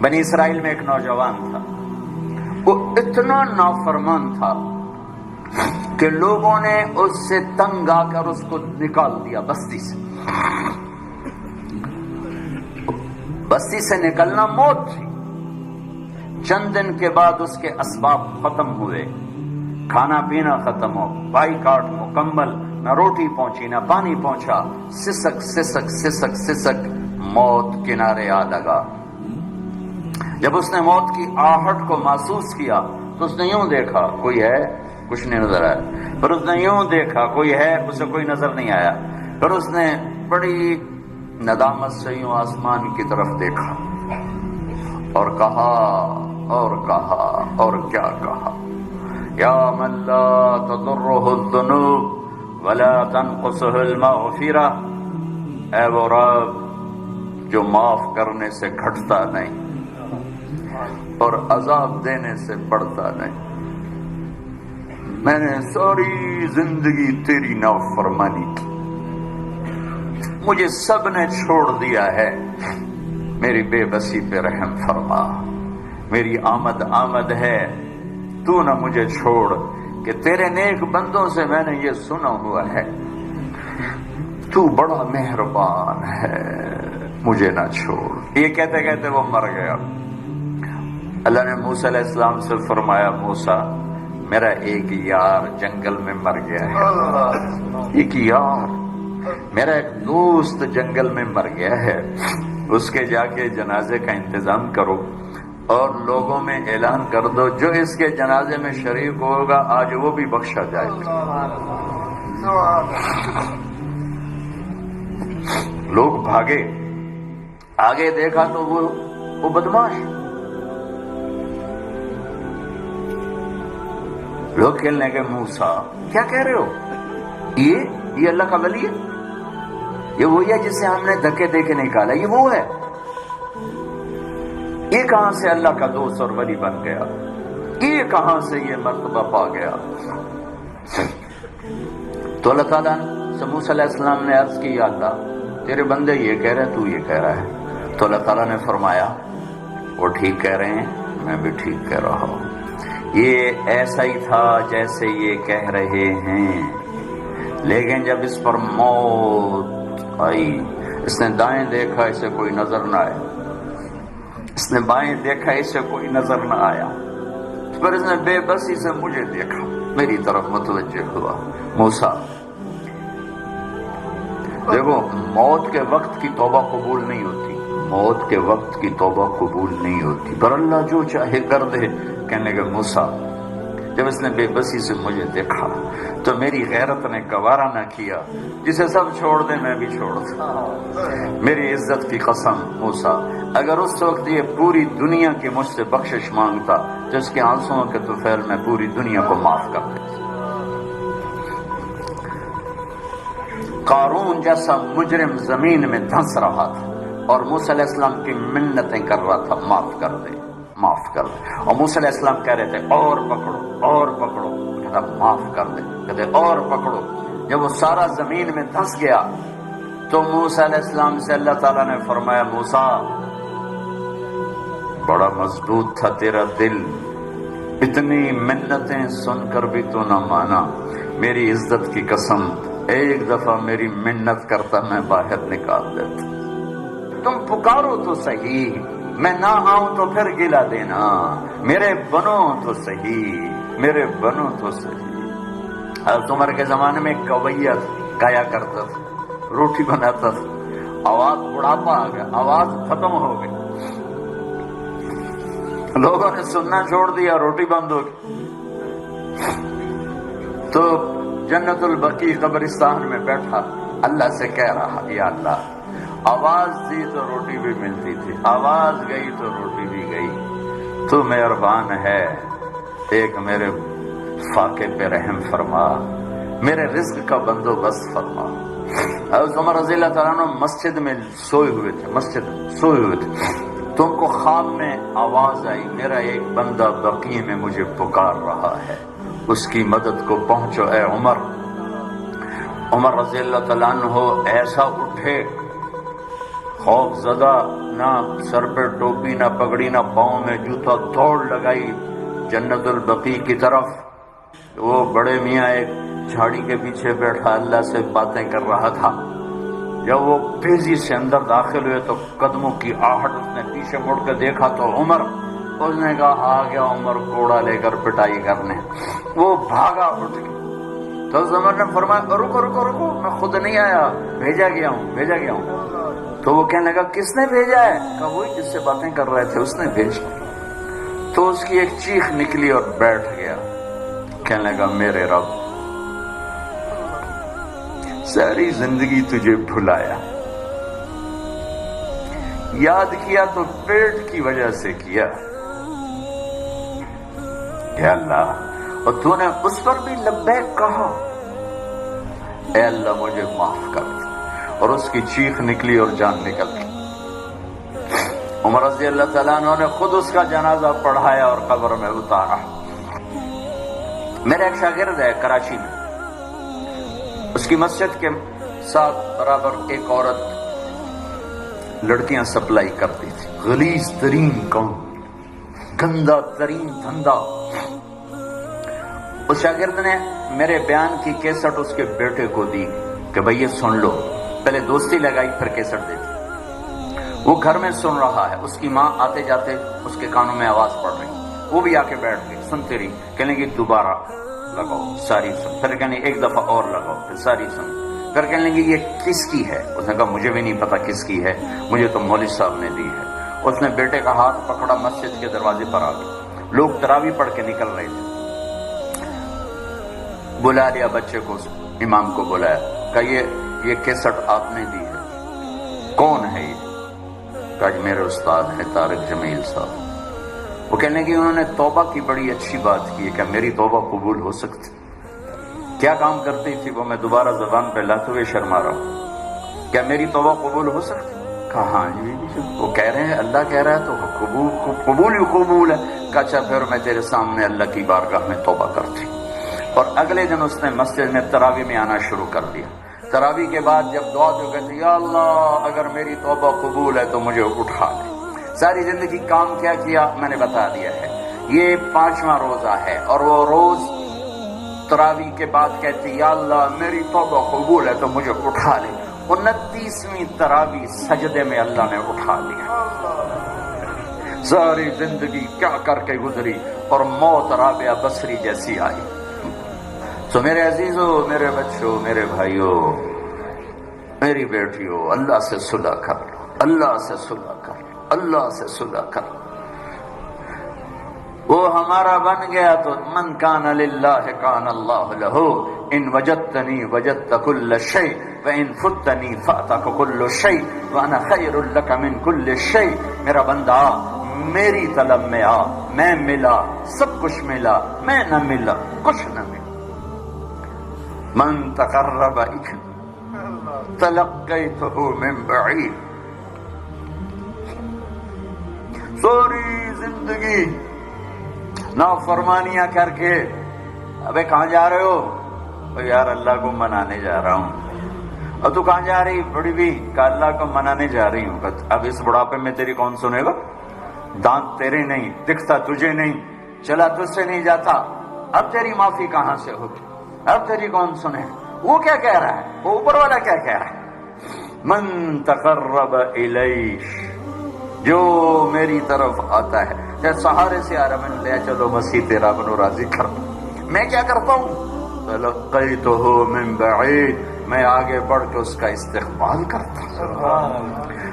بنی اسرائیل میں ایک نوجوان تھا، وہ اتنا نافرمان تھا کہ لوگوں نے اس سے تنگ آ کر اس کو نکال دیا بستی سے۔ بستی سے نکلنا موت تھی۔ چند دن کے بعد اس کے اسباب ختم ہوئے، کھانا پینا ختم ہو، بائی کاٹ مکمل، نہ روٹی پہنچی نہ پانی پہنچا، سسک سسک سسک سسک موت کنارے آ لگا۔ جب اس نے موت کی آہٹ کو محسوس کیا تو اس نے یوں دیکھا، کوئی ہے؟ کچھ نہیں نظر آیا۔ پھر اس نے یوں دیکھا، کوئی ہے؟ اسے کوئی نظر نہیں آیا۔ پھر اس نے بڑی ندامت سے یوں آسمان کی طرف دیکھا اور کہا اور کیا کہا، یا من لا تضرہ الذنوب ولا تنقصہ المغفرہ، اے وہ رب جو معاف کرنے سے گھٹتا نہیں اور عذاب دینے سے بڑھتا نہیں۔ میں نے ساری زندگی تیری نافرمانی کی، مجھے سب نے چھوڑ دیا ہے، میری بے بسی پہ رحم فرما، میری آمد ہے، تو نہ مجھے چھوڑ، کہ تیرے نیک بندوں سے میں نے یہ سنا ہوا ہے تو بڑا مہربان ہے، مجھے نہ چھوڑ۔ یہ کہتے کہتے وہ مر گیا۔ اللہ نے موسیٰ علیہ السلام سے فرمایا، موسیٰ میرا ایک یار جنگل میں مر گیا ہے، ایک یار میرا ایک دوست جنگل میں مر گیا ہے، اس کے جا کے جنازے کا انتظام کرو اور لوگوں میں اعلان کر دو جو اس کے جنازے میں شریک ہوگا آج وہ بھی بخشا جائے گا۔ لوگ بھاگے، آگے دیکھا تو وہ بدماش، لوگ کہنے لگے، موسیٰ کیا کہہ رہے ہو؟ یہ اللہ کا ولی ہے، یہ وہی ہے جسے ہم نے دھکے دے کے نکالا، یہ وہ ہے، یہ کہاں سے اللہ کا دوست اور ولی بن گیا، یہ کہاں سے یہ مرتبہ پا گیا؟ تو اللہ تعالیٰ سے موسیٰ علیہ السلام نے عرض کی، یا اللہ تیرے بندے یہ کہہ رہے تو یہ کہہ رہا ہے۔ تو اللہ تعالیٰ نے فرمایا، وہ ٹھیک کہہ رہے ہیں، میں بھی ٹھیک کہہ رہا ہوں، یہ ایسا ہی تھا جیسے یہ کہہ رہے ہیں، لیکن جب اس پر موت آئی، اس نے دائیں دیکھا اسے کوئی نظر نہ آیا، اس نے بائیں دیکھا اسے کوئی نظر نہ آیا، پھر اس نے بے بسی سے مجھے دیکھا، میری طرف متوجہ ہوا۔ موسیٰ دیکھو، موت کے وقت کی توبہ قبول نہیں ہوتی، موت کے وقت کی توبہ قبول نہیں ہوتی، پر اللہ جو چاہے کر دے۔ کہنے لگے، موسیٰ جب اس نے بے بسی سے مجھے دیکھا تو میری غیرت نے گوارا نہ کیا، جسے سب چھوڑ دے میں بھی چھوڑ دوں۔ میری عزت کی قسم موسیٰ، اگر اس وقت یہ پوری دنیا کی مجھ سے بخشش مانگتا تو اس کے آنسوؤں کے طفیل میں پوری دنیا کو معاف کر دیتا۔ قارون جیسا مجرم زمین میں دھنس رہا تھا اور موسیٰ علیہ السلام کی منتیں کر رہا تھا، معاف کر دے معاف کر دے، اور موسیٰ علیہ السلام کہہ رہے تھے اور پکڑو، کہتا معاف کر دے، کہتے اور پکڑو۔ جب وہ سارا زمین میں دھنس گیا تو موسیٰ علیہ السلام سے اللہ تعالیٰ نے فرمایا، موسیٰ بڑا مضبوط تھا تیرا دل، اتنی منتیں سن کر بھی تو نہ مانا، میری عزت کی قسم ایک دفعہ میری منت کرتا میں باہر نکال دیتا، تم پکارو تو صحیح، میں نہ آؤں تو پھر گلا دینا، میرے بنو تو صحیح، میرے بنو تو صحیح۔ حضرت عمر کے زمانے میں کویہ گایا کرتا تھا، روٹی بناتا تھا، آواز بڑھاپا آ گیا، آواز ختم ہو گئی، لوگوں نے سننا چھوڑ دیا، روٹی بند ہو گئی، تو جنت البقیع قبرستان میں بیٹھا اللہ سے کہہ رہا، یا اللہ آواز دی تو روٹی بھی ملتی تھی، آواز گئی تو روٹی بھی گئی، تو مہربان ہے، ایک میرے فاقے پہ رحم فرما، میرے رزق کا بندوبست فرما۔ حضرت عمر رضی اللہ تعالیٰ عنہ مسجد میں سوئے ہوئے تھے، تو ان کو خواب میں آواز آئی، میرا ایک بندہ بقیع میں مجھے پکار رہا ہے، اس کی مدد کو پہنچو اے عمر۔ عمر رضی اللہ تعالیٰ عنہ ایسا اٹھے، خوف زدہ، نہ سر پہ ٹوپی، نہ پگڑی، نہ پاؤں میں جوتا، دوڑ لگائی جنت البقیع کی طرف۔ وہ بڑے میاں ایک جھاڑی کے پیچھے بیٹھا اللہ سے باتیں کر رہا تھا۔ جب وہ تیزی سے اندر داخل ہوئے تو قدموں کی آہٹ، اس نے پیچھے مڑ کے دیکھا تو عمر، اس نے کہا آ گیا عمر کوڑا لے کر پٹائی کرنے۔ وہ بھاگا اٹھ کے، تو عمر نے فرمایا رکو رکو رکو، میں خود نہیں آیا، بھیجا گیا ہوں۔ تو وہ کہنے لگا کس نے بھیجا ہے؟ کہا وہی جس سے باتیں کر رہے تھے اس نے بھیجا۔ تو اس کی ایک چیخ نکلی اور بیٹھ گیا، کہنے لگا میرے رب، ساری زندگی تجھے بھلایا، یاد کیا تو پیٹ کی وجہ سے کیا، اے اللہ، اور تو نے اس پر بھی لبیک کہا، اے اللہ مجھے معاف کر دے۔ اور اس کی چیخ نکلی اور جان نکل گئی۔ عمر رضی اللہ تعالیٰ عنہ نے خود اس کا جنازہ پڑھایا اور قبر میں اتارا۔ میرا ایک شاگرد ہے کراچی میں، اس کی مسجد کے ساتھ برابر ایک عورت لڑکیاں سپلائی کرتی تھی، غلیظ ترین کام، گندا ترین دھندا۔ اس شاگرد نے میرے بیان کی کیسٹ اس کے بیٹے کو دی کہ بھئی یہ سن لو، پہلے دوستی لگائی پھر کیسٹ دے دی۔ وہ گھر میں سن رہا ہے، اس کی ماں آتے جاتے اس کے کانوں میں آواز پڑ رہی، وہ بھی آ کے بیٹھ گئی، سنتی رہی، کہنے لگی دوبارہ لگاؤ، ساری سن، پھر کہنے ایک دفعہ اور لگاؤ، پھر ساری سن، پھر کہنے لگی یہ کس کی ہے؟ اس نے کہا مجھے بھی نہیں پتا کس کی ہے، مجھے تو مولوی صاحب نے دی ہے۔ اس نے بیٹے کا ہاتھ پکڑا، مسجد کے دروازے پر آ گیا، لوگ تراویح پڑھ کے نکل رہے تھے، بلا لیا بچے کو، امام کو بلایا، کہا یہ کیسٹ آپ نے دی ہے، کون ہے یہ؟ کہا میرے استاد ہیں طارق جمیل صاحب۔ وہ کہنے کہ انہوں نے توبہ کی بڑی اچھی بات کی ہے، کیا میری توبہ قبول ہو سکتی؟ کیا کام کرتی تھی وہ؟ میں دوبارہ زبان پہ لاتے ہوئے شرما رہا ہوں، کیا میری توبہ قبول ہو سکتی؟ کہا ہاں جی، وہ کہہ رہے ہیں اللہ کہہ رہا ہے تو قبول ہی قبول ہے۔ کہا اچھا پھر میں تیرے سامنے اللہ کی بارگاہ میں توبہ کرتی۔ اور اگلے دن اس نے مسجد میں تراویح میں آنا شروع کر دیا۔ تراویح کے بعد جب دعا جو کہتے یا اللہ اگر میری توبہ قبول ہے تو مجھے اٹھا لے۔ ساری زندگی کام کیا کیا میں نے بتا دیا ہے، یہ 5واں روزہ ہے، اور وہ روز تراویح کے بعد کہتے یا اللہ میری توبہ قبول ہے تو مجھے اٹھا لے۔ 29ویں تراویح سجدے میں اللہ نے اٹھا لیا۔ ساری زندگی کیا کر کے گزری اور موت رابعہ بصری جیسی آئی۔ تو میرے عزیزوں، میرے بچوں، میرے بھائیوں، میری بیٹیوں، اللہ سے صلح کر لو، اللہ سے صلح کر لو، اللہ سے صلح کر لو۔ وہ ہمارا بن گیا تو من کان للہ کان اللہ لہ، ان وجدتنی وجدت کل شیء وان فتنی فاتک کل شیء وانا خیر لک من کل شیء۔ میرا بندہ میری طلب میں آ، میں ملا، سب کچھ ملا، میں نہ ملا، کچھ نہ ملا۔ من تقرب تلقیتہ من بعید۔ ساری زندگی نافرمانیاں کر کے، ابے کہاں جا رہے ہو؟ یار اللہ کو منانے جا رہا ہوں۔ اور تو کہاں جا رہی بڑی بھی؟ کہ اللہ کو منانے جا رہی ہوں۔ اب اس بڑھاپے میں تیری کون سنے گا؟ دانت تیرے نہیں، دکھتا تجھے نہیں، چلا تجھ سے نہیں جاتا، اب تیری معافی کہاں سے ہوگی؟ اب تیری کون سنے؟ وہ کیا کہہ رہا ہے؟ وہ اوپر والا کیا کہہ رہا ہے؟ من تقرب الیہ، جو میری طرف آتا ہے، جیسے سہارے سے آ رہا، میں لے چلو مسیح تیرا بنو راضی کر، میں کیا کرتا ہوں؟ تلقیتہ من بعید، میں آگے بڑھ کے اس کا استقبال کرتا ہوں۔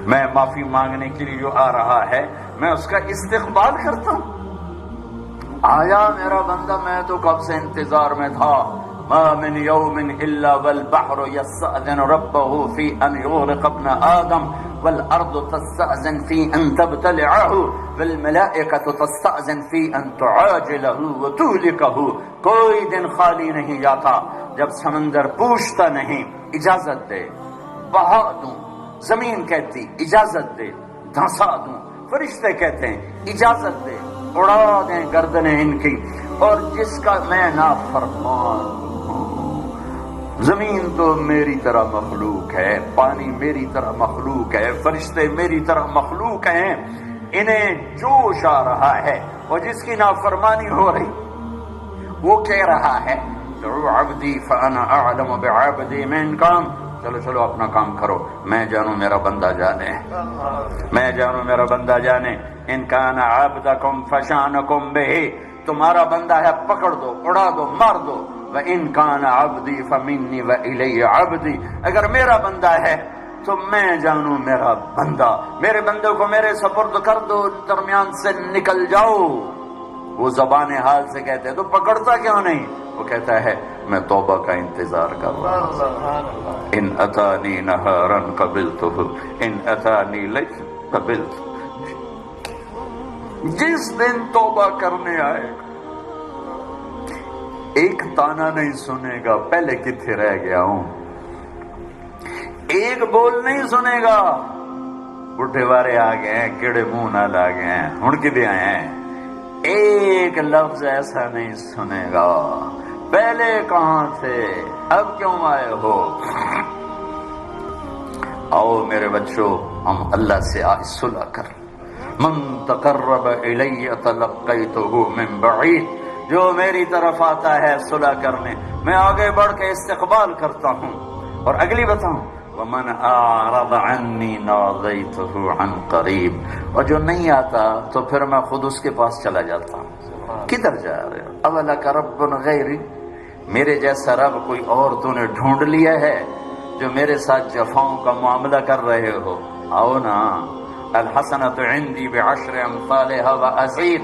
میں معافی مانگنے کے لیے جو آ رہا ہے میں اس کا استقبال کرتا ہوں۔ آیا میرا بندہ، میں تو کب سے انتظار میں تھا۔ ما من یوم الا والبحر یستأذن ربه فی ان یغرق ابن آدم والارض تستأذن فی ان تبتلعه والملائکة تستأذن فی ان تعاجله وتهلكه۔ کوئی دن خالی نہیں جاتا جب سمندر پوچھتا نہیں اجازت دے، بہا دوں، زمین کہتی اجازت دے، دھنسا دوں، فرشتے کہتے ہیں اجازت دے، اڑا دیں گردنیں ان کی، اور جس کا میں نافرمان ہوں زمین تو میری طرح مخلوق ہے، پانی میری طرح مخلوق ہے، فرشتے میری طرح مخلوق ہیں، انہیں جوش آ رہا ہے اور جس کی نافرمانی ہو رہی وہ کہہ رہا ہے عبدی فانا اعلم بعبدی من کام، چلو چلو اپنا کام کرو، میں جانوں میرا بندہ جانے، میں جانوں میرا بندہ جانے، ان کان عبدکم فشانکم بہ، تمہارا بندہ ہے پکڑ دو، اڑا دو، مار دو، وَإِن كَانَ عَبْدِي فَمِنِّي وَإِلَيَّ عَبْدِي، اگر میرا بندہ ہے تو میں جانوں میرا بندہ، میرے بندے کو میرے سپرد کر دو، درمیان سے نکل جاؤ۔ وہ زبان حال سے کہتے ہیں تو پکڑتا کیوں نہیں؟ وہ کہتا ہے میں توبہ کا انتظار کر رہا ہوں، ان اتانی نہارا قبلتہ ان اتانی لیلا قبلتہ، جس دن توبہ کرنے آئے گا ایک تانا نہیں سنے گا پہلے کتنے رہ گیا ہوں، ایک بول نہیں سنے گا بڈھے بارے آ گئے ہیں، کیڑے منہ نال آ گئے ہیں، ہن کدے آئے ہیں، ایک لفظ ایسا نہیں سنے گا پہلے کہاں تھے اب کیوں آئے ہو۔ آؤ میرے بچوں ہم اللہ سے آج صلح کر، من تقرب الی تلقیتہ من بعید، جو میری طرف آتا ہے صلح کرنے میں آگے بڑھ کے استقبال کرتا ہوں، اور اگلی بتاؤں ومن اعرض عنی نادیتہ عن قریب، اور جو نہیں آتا تو پھر میں خود اس کے پاس چلا جاتا ہوں۔ کدھر جا رہے ہو؟ اولک رب غیری، میرے جیسا رب کوئی اور تو نے ڈھونڈ لیا ہے جو میرے ساتھ جفاؤں کا معاملہ کر رہے ہو؟ آؤ نا، الحسنۃ عندی بعشر امثالها وازید،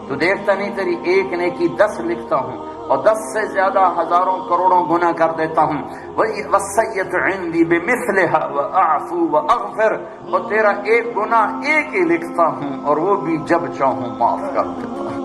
تو دیکھتا نہیں تیری ایک نیکی 10 لکھتا ہوں اور 10 سے زیادہ ہزاروں کروڑوں گناہ کر دیتا ہوں، والسیئۃ عندی بمثلها واعفو واغفر، اور تیرا ایک گناہ ایک ہی لکھتا ہوں اور وہ بھی جب چاہوں معاف کر دیتا ہوں۔